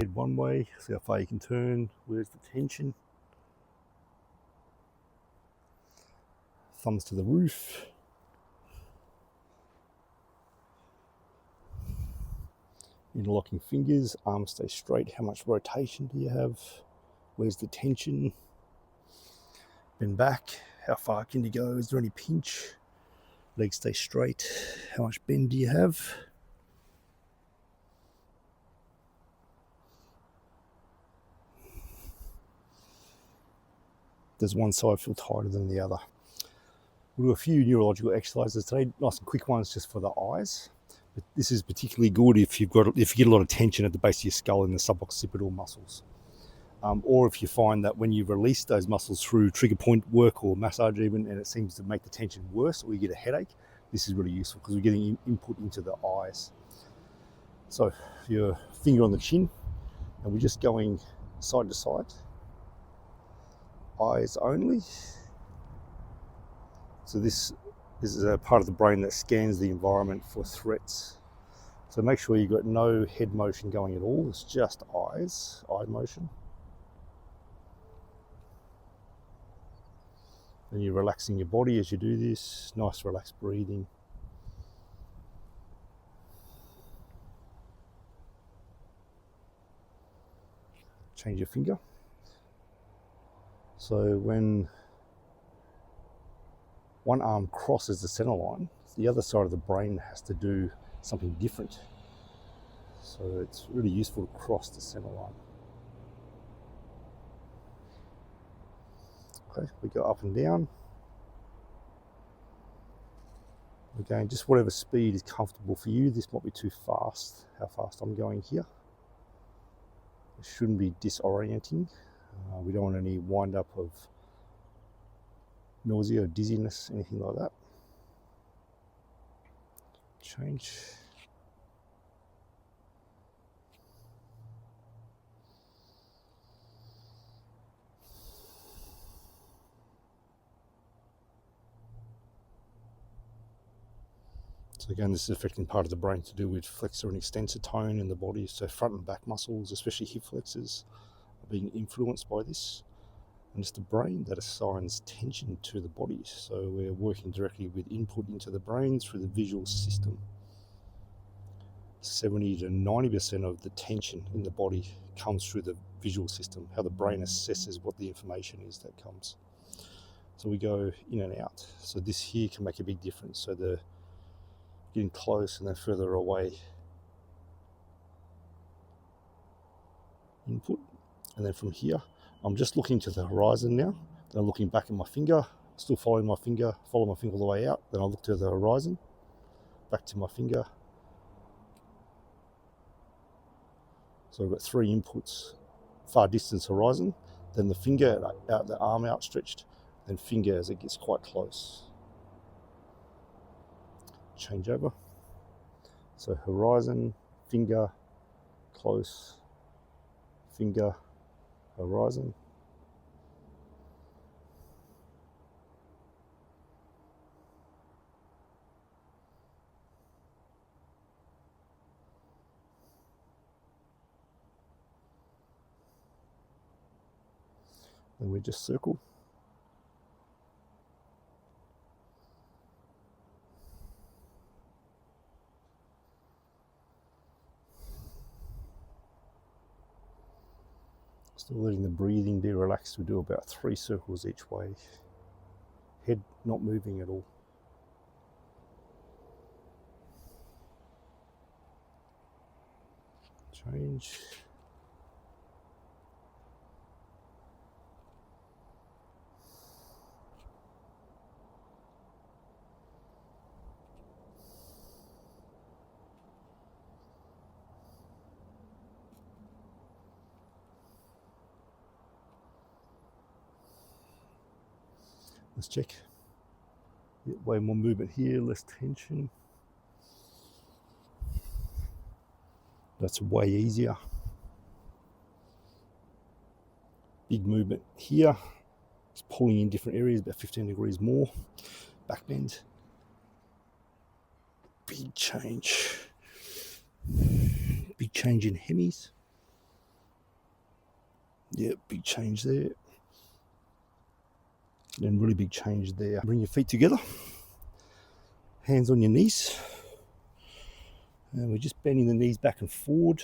Head one way, see how far you can turn, where's the tension. Thumbs to the roof. Interlocking fingers, arms stay straight. How much rotation do you have? Where's the tension? Bend back. How far can you go? Is there any pinch? Legs stay straight. How much bend do you have? Does one side feel tighter than the other? We'll do a few neurological exercises today, nice and quick ones just for the eyes. But this is particularly good if you get a lot of tension at the base of your skull in the suboccipital muscles. Or if you find that when you release those muscles through trigger point work or massage even, and it seems to make the tension worse or you get a headache, this is really useful because we're getting input into the eyes. So your finger on the chin, and we're just going side to side, eyes only. So this is a part of the brain that scans the environment for threats. So make sure you've got no head motion going at all, it's just eyes, eye motion. And you're relaxing your body as you do this, nice relaxed breathing. Change your finger. So when one arm crosses the center line, the other side of the brain has to do something different. So it's really useful to cross the center line. Okay, we go up and down. Again, just whatever speed is comfortable for you. This might be too fast, how fast I'm going here. It shouldn't be disorienting. We don't want any wind up of nausea or dizziness, anything like that. Change. So again, this is affecting part of the brain to do with flexor and extensor tone in the body. So front and back muscles, especially hip flexors, are being influenced by this. And it's the brain that assigns tension to the body. So we're working directly with input into the brain through the visual system. 70 to 90% of the tension in the body comes through the visual system, how the brain assesses what the information is that comes. So we go in and out. So this here can make a big difference. So the getting close and then further away input. And then from here, I'm just looking to the horizon now. Then I'm looking back at my finger, still following my finger, follow my finger all the way out. Then I look to the horizon, back to my finger. So I've got three inputs: far distance horizon, then the finger out, the arm outstretched, then finger as it gets quite close. Change over. So horizon, finger, close, finger, horizon. Then we just circle. Still letting the breathing be relaxed. We do about 3 circles each way. Head not moving at all. Change. Let's check. Way more movement here, less tension. That's way easier. Big movement here. It's pulling in different areas, about 15 degrees more. Back bend. Big change. Big change in hemis. Yeah, big change there. And really big change there. Bring your feet together. Hands on your knees. And we're just bending the knees back and forward.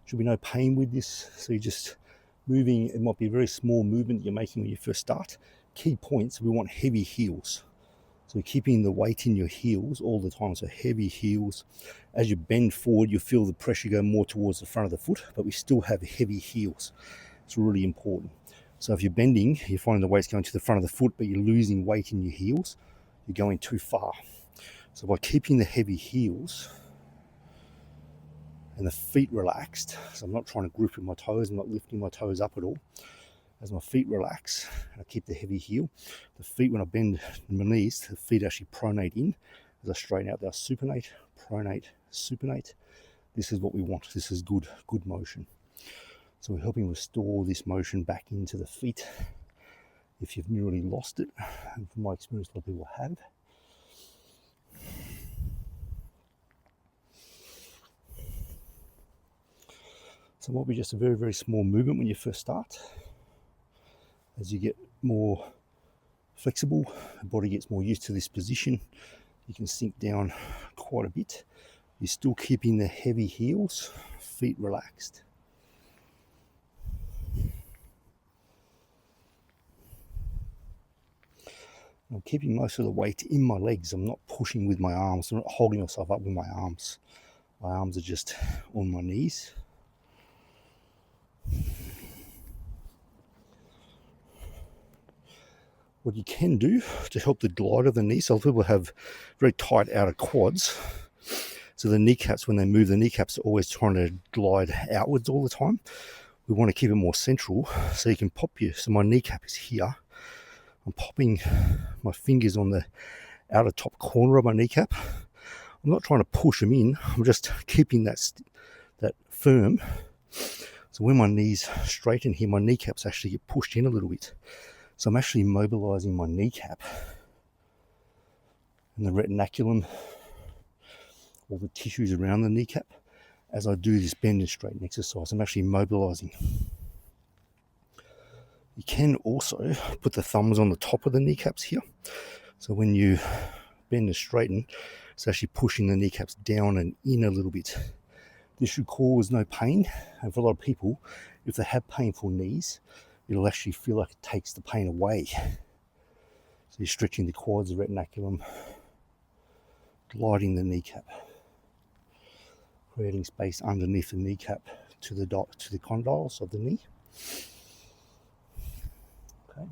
Should be no pain with this. So you're just moving. It might be a very small movement that you're making when you first start. Key points, we want heavy heels. So keeping the weight in your heels all the time. So heavy heels. As you bend forward, you feel the pressure go more towards the front of the foot, but we still have heavy heels. It's really important. So if you're bending, you find the weight's going to the front of the foot, but you're losing weight in your heels, you're going too far. So by keeping the heavy heels and the feet relaxed, so I'm not trying to grip with my toes, I'm not lifting my toes up at all. As my feet relax and I keep the heavy heel, the feet, when I bend my knees, the feet actually pronate in. As I straighten out, they'll supinate, pronate, supinate. This is what we want. This is good motion. So we're helping restore this motion back into the feet. If you've nearly lost it, and from my experience, a lot of people have. So it might be just a very, very small movement when you first start. As you get more flexible, the body gets more used to this position, you can sink down quite a bit. You're still keeping the heavy heels, feet relaxed. I'm keeping most of the weight in my legs. I'm not pushing with my arms. I'm not holding myself up with my arms. My arms are just on my knees. What you can do to help the glide of the knee, so people have very tight outer quads. So the kneecaps, when they move, the kneecaps are always trying to glide outwards all the time. We want to keep it more central, so you can pop so my kneecap is here. I'm popping my fingers on the outer top corner of my kneecap. I'm not trying to push them in. I'm just keeping that firm. So when my knees straighten here, my kneecaps actually get pushed in a little bit. So I'm actually mobilizing my kneecap and the retinaculum, all the tissues around the kneecap. As I do this bend and straighten exercise, I'm actually mobilizing. You can also put the thumbs on the top of the kneecaps here. So when you bend and straighten, it's actually pushing the kneecaps down and in a little bit. This should cause no pain. And for a lot of people, if they have painful knees, it'll actually feel like it takes the pain away. So you're stretching the quads, the retinaculum, gliding the kneecap, creating space underneath the kneecap to the condyles of the knee. Okay.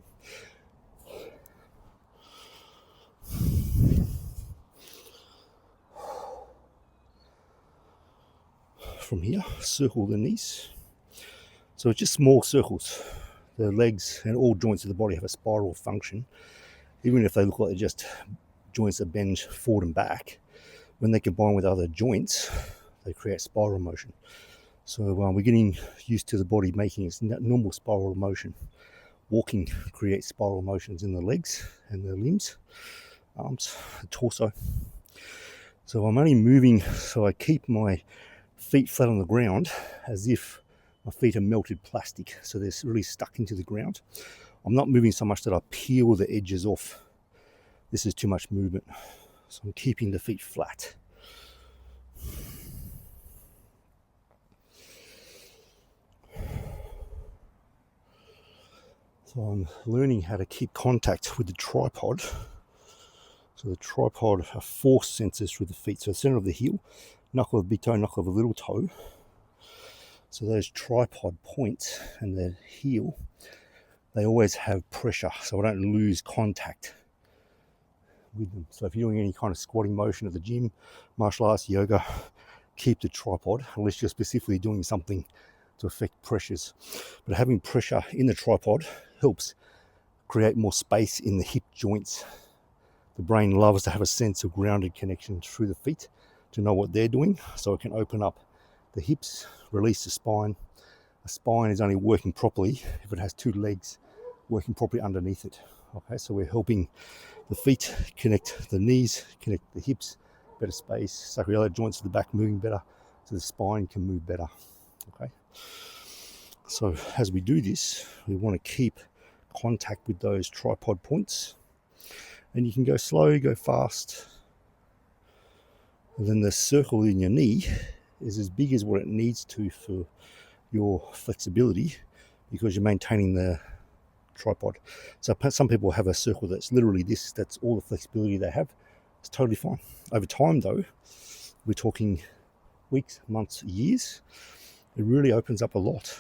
From here, circle the knees. So it's just small circles. The legs and all joints of the body have a spiral function. Even if they look like they're just joints that bend forward and back, when they combine with other joints, they create spiral motion. So we're getting used to the body making its normal spiral motion. Walking creates spiral motions in the legs and the limbs, arms, the torso. So I'm only moving, so I keep my feet flat on the ground as if my feet are melted plastic, so they're really stuck into the ground. I'm not moving so much that I peel the edges off. This is too much movement. So I'm keeping the feet flat. So I'm learning how to keep contact with the tripod. So the tripod are force sensors through the feet. So the center of the heel, knuckle of the big toe, knuckle of the little toe. So those tripod points and the heel, they always have pressure, so I don't lose contact with them. So if you're doing any kind of squatting motion at the gym, martial arts, yoga, keep the tripod, unless you're specifically doing something to affect pressures. But having pressure in the tripod helps create more space in the hip joints. The brain loves to have a sense of grounded connection through the feet to know what they're doing, so it can open up the hips, release the spine. A spine is only working properly if it has two legs working properly underneath it. Okay, so we're helping the feet connect the knees, connect the hips, better space, sacroiliac joints of the back moving better, so the spine can move better. Okay, So as we do this, we want to keep contact with those tripod points. And you can go slow, go fast. And then the circle in your knee is as big as what it needs to for your flexibility, because you're maintaining the tripod. So some people have a circle that's literally this, that's all the flexibility they have. It's totally fine. Over time though, we're talking weeks, months, years, it really opens up a lot.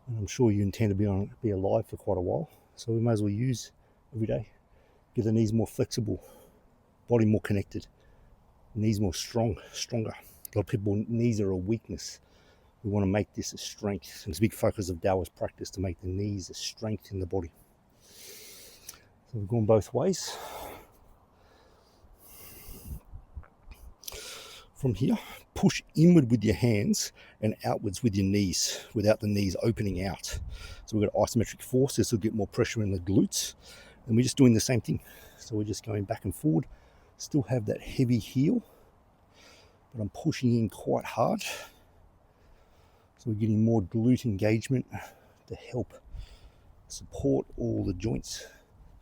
And I'm sure you intend to be alive for quite a while, so we may as well use every day. Get the knees more flexible, body more connected, knees more stronger. A lot of people, knees are a weakness. We want to make this a strength. And it's a big focus of Taoist practice to make the knees a strength in the body. So we've gone both ways. From here, push inward with your hands and outwards with your knees without the knees opening out. So we've got isometric force. This will get more pressure in the glutes. And we're just doing the same thing. So we're just going back and forward. Still have that heavy heel, but I'm pushing in quite hard. So we're getting more glute engagement to help support all the joints,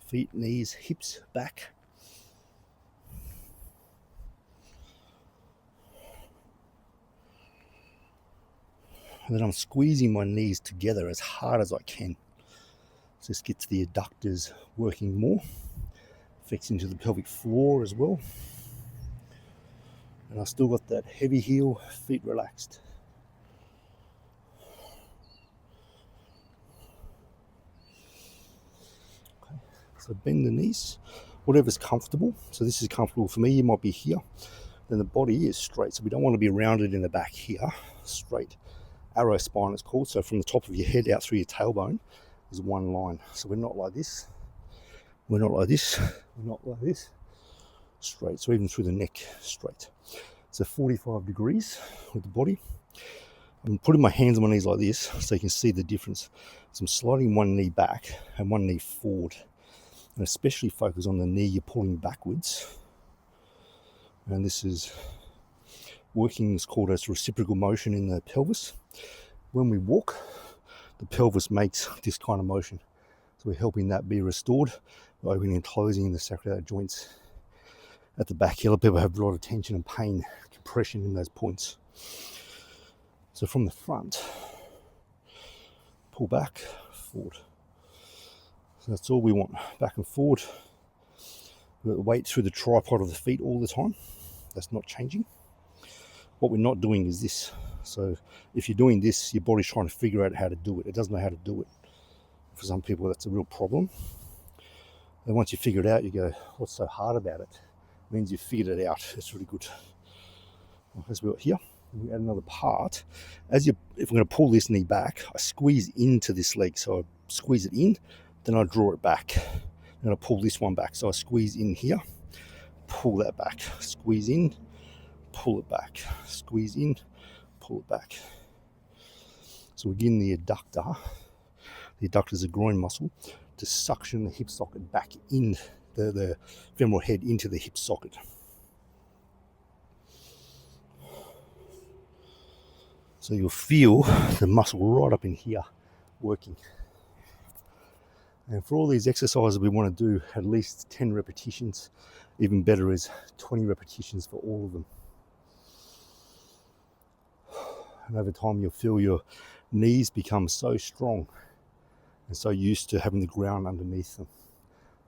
feet, knees, hips, back. And then I'm squeezing my knees together as hard as I can. So this gets the adductors working more, affects into the pelvic floor as well. And I've still got that heavy heel, feet relaxed. Okay. So bend the knees, whatever's comfortable. So this is comfortable for me, you might be here. Then the body is straight, so we don't want to be rounded in the back here, straight. Arrow spine it's called, so from the top of your head out through your tailbone is one line. So we're not like this, we're not like this, we're not like this, straight. So even through the neck, straight. So 45 degrees with the body. I'm putting my hands on my knees like this so you can see the difference. So I'm sliding one knee back and one knee forward, and especially focus on the knee you're pulling backwards. And this is working, it's called as reciprocal motion in the pelvis. When we walk, the pelvis makes this kind of motion. So we're helping that be restored by opening and closing the sacroiliac joints at the back. A lot of people have a lot of tension and pain, compression in those points. So from the front, pull back, forward. So that's all we want, back and forward. We've got the weight through the tripod of the feet all the time. That's not changing. What we're not doing is this. So if you're doing this, your body's trying to figure out how to do it. It doesn't know how to do it. For some people, that's a real problem. And once you figure it out, you go, what's so hard about it? It means you've figured it out. It's really good. As we've got here, we add another part. If I'm going to pull this knee back, I squeeze into this leg. So I squeeze it in, then I draw it back. And I pull this one back. So I squeeze in here, pull that back, squeeze in, pull it back, squeeze in, pull it back. So we're getting the adductor. The adductor is a groin muscle to suction the hip socket back in, the femoral head into the hip socket. So you'll feel the muscle right up in here working. And for all these exercises, we want to do at least 10 repetitions. Even better is 20 repetitions for all of them. And over time, you'll feel your knees become so strong and so used to having the ground underneath them.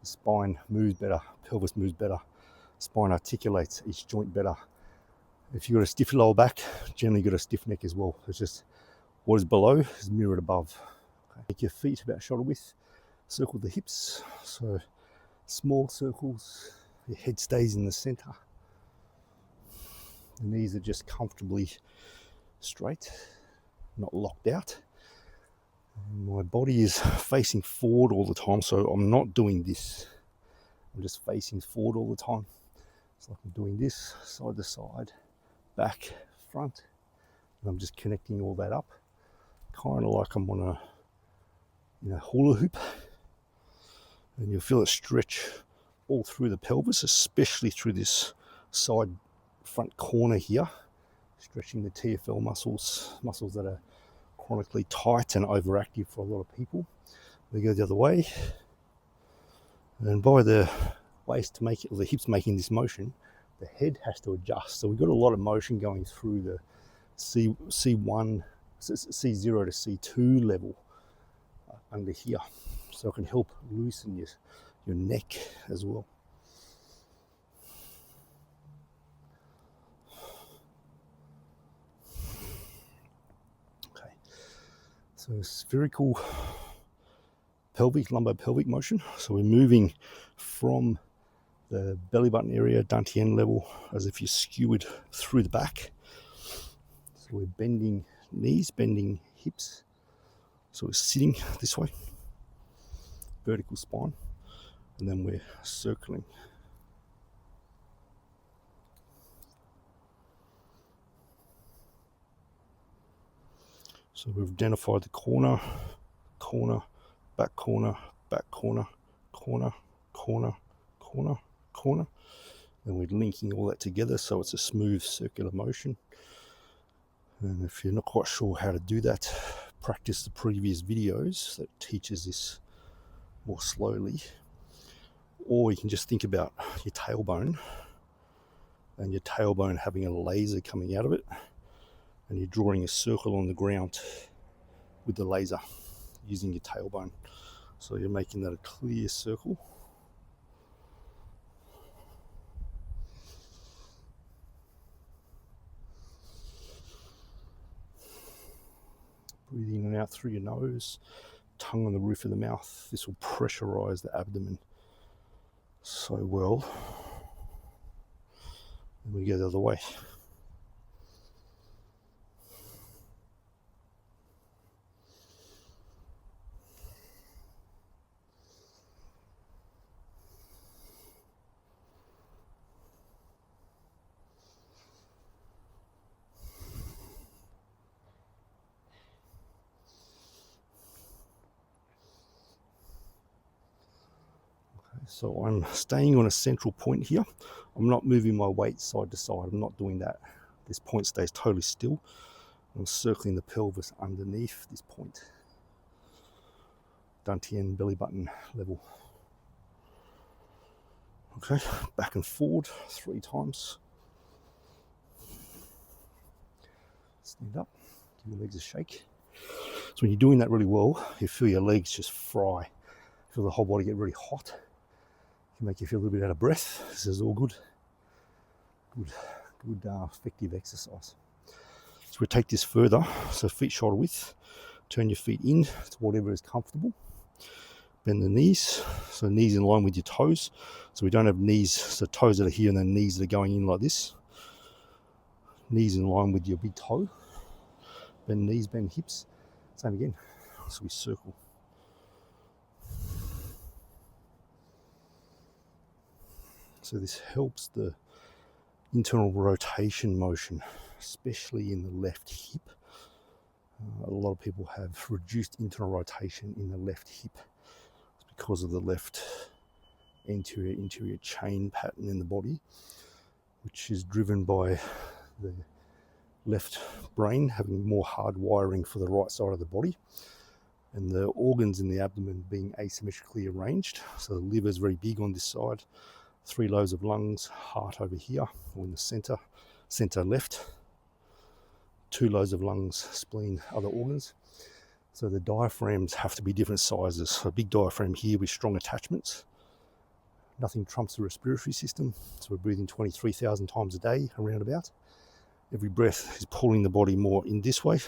The spine moves better, pelvis moves better, spine articulates each joint better. If you've got a stiff lower back, generally you've got a stiff neck as well. It's just what is below is mirrored above. Okay. Make your feet about shoulder width, circle the hips, so small circles, your head stays in the center. The knees are just comfortably straight, not locked out. And my body is facing forward all the time, so I'm not doing this. I'm just facing forward all the time. It's like I'm doing this, side to side, back, front, and I'm just connecting all that up, kind of like I'm on a hula hoop. And you'll feel it stretch all through the pelvis, especially through this side front corner here, stretching the TFL muscles that are chronically tight and overactive for a lot of people. We go the other way, and by the waist to make it, or the hips making this motion, the head has to adjust. So we've got a lot of motion going through the C1, C0 to C2 level under here. So it can help loosen your neck as well. Okay, so spherical pelvic, lumbar-pelvic motion. So we're moving from the belly button area, dantian level, as if you're skewered through the back. So we're bending knees, bending hips. So we're sitting this way, vertical spine, and then we're circling. So we've identified the corner, corner, back corner, back corner, corner, corner, corner, corner. And we're linking all that together so it's a smooth circular motion. And if you're not quite sure how to do that, practice the previous videos that teaches this more slowly. Or you can just think about your tailbone and your tailbone having a laser coming out of it, and you're drawing a circle on the ground with the laser using your tailbone. So you're making that a clear circle. Breathe in and out through your nose, tongue on the roof of the mouth. This will pressurize the abdomen so well. And we go the other way. So I'm staying on a central point here. I'm not moving my weight side to side. I'm not doing that. This point stays totally still. I'm circling the pelvis underneath this point. Dantian belly button level. Okay, back and forward 3 times. Stand up, give your legs a shake. So when you're doing that really well, you feel your legs just fry. You feel the whole body get really hot. Can make you feel a little bit out of breath. This is all good, effective exercise. So we take this further. So feet shoulder width. Turn your feet in to whatever is comfortable. Bend the knees. So knees in line with your toes. So we don't have knees, so toes that are here and then knees that are going in like this. Knees in line with your big toe. Bend knees, bend hips. Same again. So we circle. So this helps the internal rotation motion, especially in the left hip. A lot of people have reduced internal rotation in the left hip. It's because of the left anterior chain pattern in the body, which is driven by the left brain having more hard wiring for the right side of the body, and the organs in the abdomen being asymmetrically arranged. So the liver is very big on this side. 3 lobes of lungs, heart over here, or in the center left. 2 lobes of lungs, spleen, other organs. So the diaphragms have to be different sizes. So a big diaphragm here with strong attachments. Nothing trumps the respiratory system. So we're breathing 23,000 times a day, around about. Every breath is pulling the body more in this way,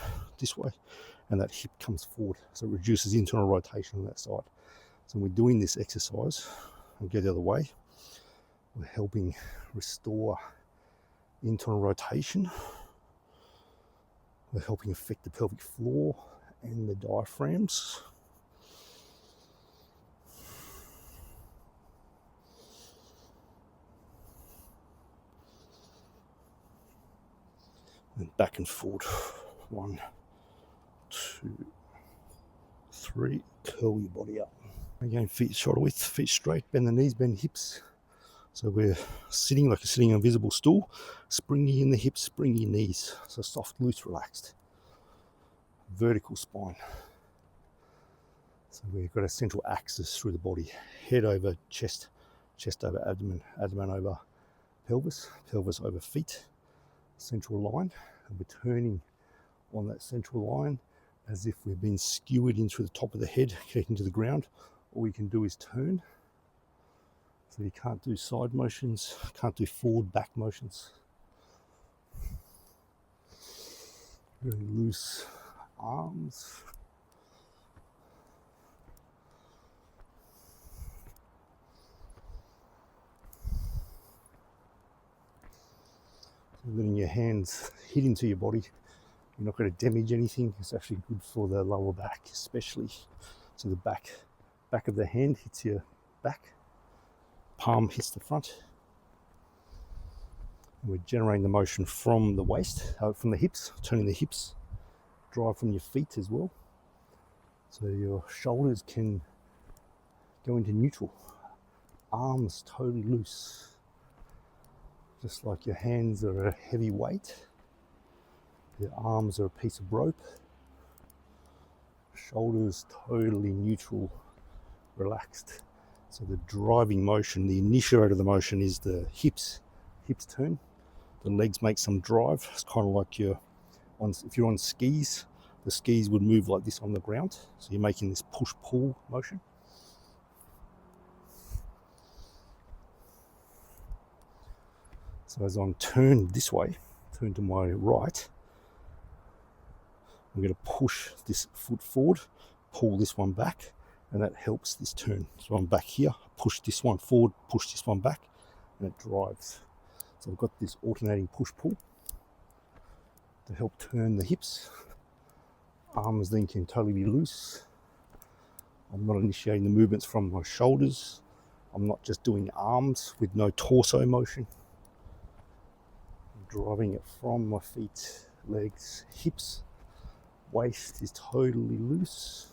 and that hip comes forward. So it reduces internal rotation on that side. So when we're doing this exercise, and go the other way, we're helping restore internal rotation. We're helping affect the pelvic floor and the diaphragms. And back and forward. 1, 2, 3. Curl your body up. Again, feet shoulder width, feet straight, bend the knees, bend hips. So we're sitting like you're sitting on a invisible stool, springy in the hips, springy knees. So soft, loose, relaxed. vertical spine. So we've got a central axis through the body, head over chest, chest over abdomen, abdomen over pelvis, pelvis over feet, central line, and we're turning on that central line as if we've been skewered in through the top of the head, connecting to the ground. All we can do is turn. So you can't do side motions, can't do forward, back motions. Really loose arms. So letting your hands hit into your body. You're not going to damage anything. It's actually good for the lower back, especially. So the back of the hand hits your back, palm hits the front. And we're generating the motion from the waist, from the hips, turning the hips, drive from your feet as well. So your shoulders can go into neutral, arms totally loose. Just like your hands are a heavy weight, your arms are a piece of rope, shoulders totally neutral, relaxed. So the driving motion, the initiator of the motion is the hips turn. The legs make some drive. It's kind of like if you're on skis, the skis would move like this on the ground. So you're making this push-pull motion. So as I'm turned this way, turn to my right, I'm going to push this foot forward, pull this one back, and that helps this turn. So I'm back here, push this one forward, push this one back, and it drives. So I've got this alternating push-pull to help turn the hips. Arms then can totally be loose. I'm not initiating the movements from my shoulders. I'm not just doing arms with no torso motion. I'm driving it from my feet, legs, hips. Waist is totally loose.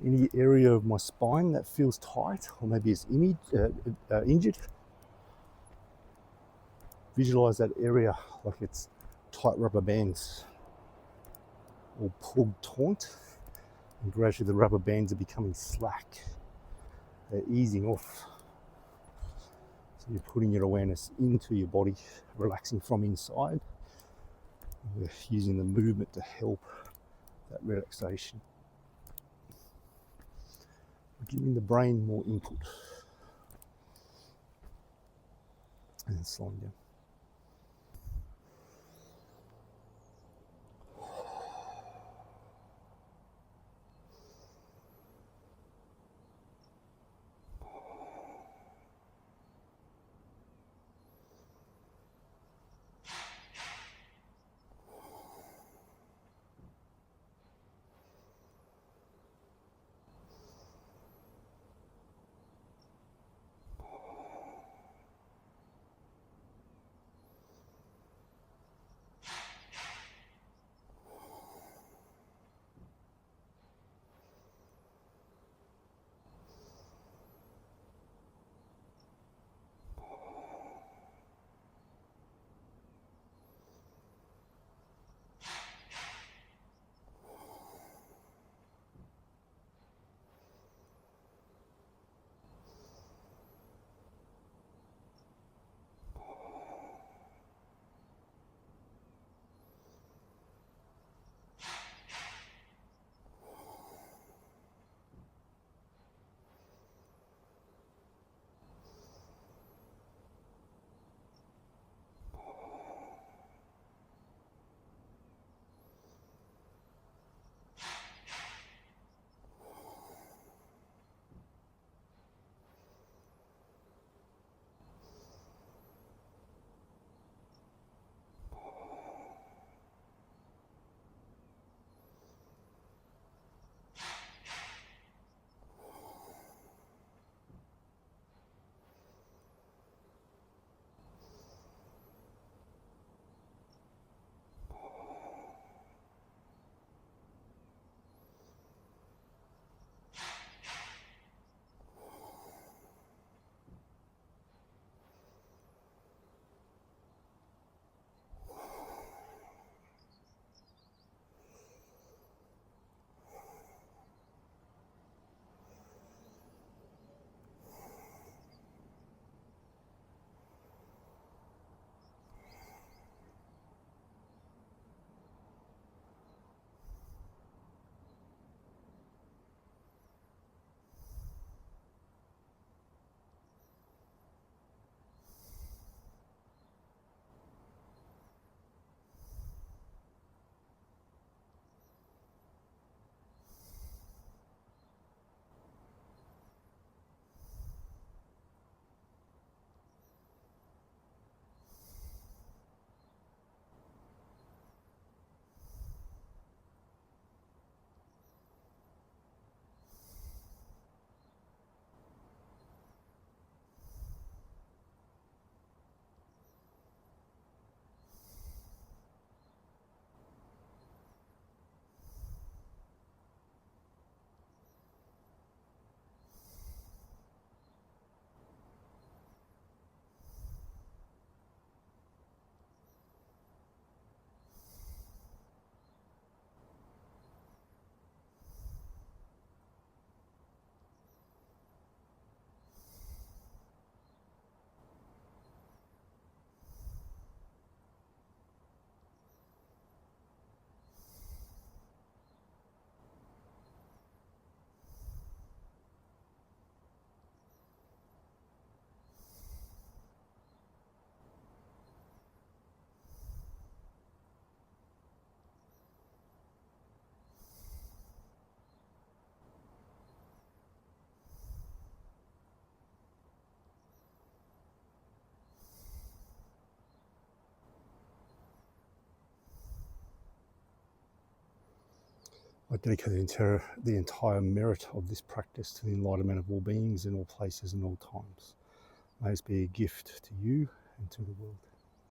Any area of my spine that feels tight or maybe it's injured, visualize that area like it's tight rubber bands or pulled taut, and gradually the rubber bands are becoming slack. They're easing off. So you're putting your awareness into your body, relaxing from inside. We're using the movement to help that relaxation. We're giving the brain more input and slowing down. I dedicate the entire merit of this practice to the enlightenment of all beings in all places and all times. May it be a gift to you and to the world.